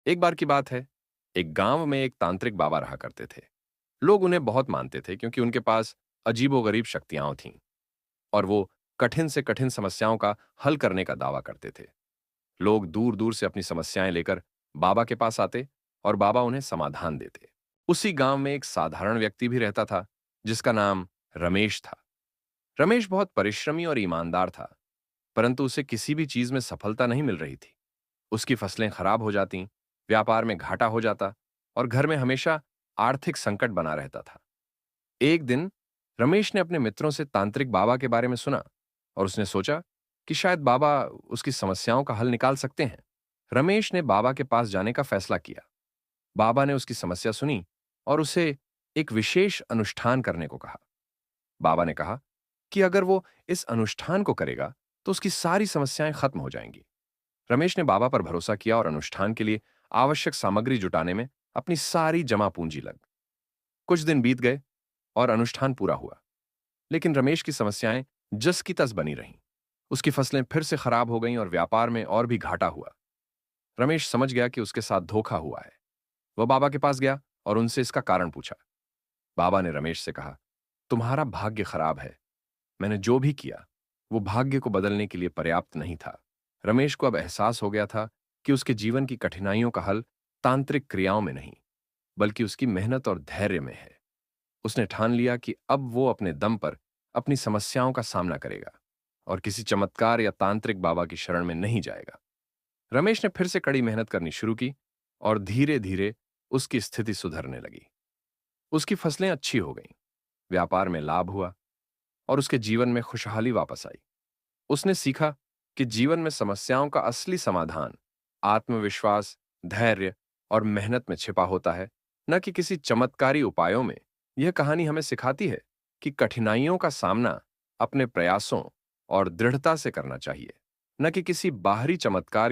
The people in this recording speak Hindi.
एक बार की बात है, एक गांव में एक तांत्रिक बाबा रहा करते थे। लोग उन्हें बहुत मानते थे क्योंकि उनके पास अजीबोगरीब शक्तियां थीं और वो कठिन से कठिन समस्याओं का हल करने का दावा करते थे। लोग दूर दूर से अपनी समस्याएं लेकर बाबा के पास आते और बाबा उन्हें समाधान देते। उसी गांव में एक साधारण व्यक्ति भी रहता था जिसका नाम रमेश था। रमेश बहुत परिश्रमी और ईमानदार था, परंतु उसे किसी भी चीज में सफलता नहीं मिल रही थी। उसकी फसलें खराब हो जाती, व्यापार में घाटा हो जाता और घर में हमेशा आर्थिक संकट बना रहता था। एक दिन रमेश ने अपने मित्रों से तांत्रिक बाबा के बारे में सुना और उसने सोचा कि शायद बाबा उसकी समस्याओं का हल निकाल सकते हैं। रमेश ने बाबा के पास जाने का फैसला किया। बाबा ने उसकी समस्या सुनी और उसे एक विशेष अनुष्ठान करने को कहा। बाबा ने कहा कि अगर वो इस अनुष्ठान को करेगा तो उसकी सारी समस्याएं खत्म हो जाएंगी। रमेश ने बाबा पर भरोसा किया और अनुष्ठान के लिए आवश्यक सामग्री जुटाने में अपनी सारी जमा पूंजी लग। कुछ दिन बीत गए और अनुष्ठान पूरा हुआ, लेकिन रमेश की समस्याएं जस की तस बनी रहीं। उसकी फसलें फिर से खराब हो गईं और व्यापार में और भी घाटा हुआ। रमेश समझ गया कि उसके साथ धोखा हुआ है। वह बाबा के पास गया और उनसे इसका कारण पूछा। बाबा ने रमेश से कहा, तुम्हारा भाग्य खराब है। मैंने जो भी किया वो भाग्य को बदलने के लिए पर्याप्त नहीं था। रमेश को अब एहसास हो गया था कि उसके जीवन की कठिनाइयों का हल तांत्रिक क्रियाओं में नहीं, बल्कि उसकी मेहनत और धैर्य में है। उसने ठान लिया कि अब वो अपने दम पर अपनी समस्याओं का सामना करेगा और किसी चमत्कार या तांत्रिक बाबा की शरण में नहीं जाएगा। रमेश ने फिर से कड़ी मेहनत करनी शुरू की और धीरे धीरे उसकी स्थिति सुधरने लगी। उसकी फसलें अच्छी हो गईं, व्यापार में लाभ हुआ और उसके जीवन में खुशहाली वापस आई। उसने सीखा कि जीवन में समस्याओं का असली समाधान आत्मविश्वास, धैर्य और मेहनत में छिपा होता है, न कि किसी चमत्कारी उपायों में। यह कहानी हमें सिखाती है कि कठिनाइयों का सामना अपने प्रयासों और दृढ़ता से करना चाहिए, न कि किसी बाहरी चमत्कार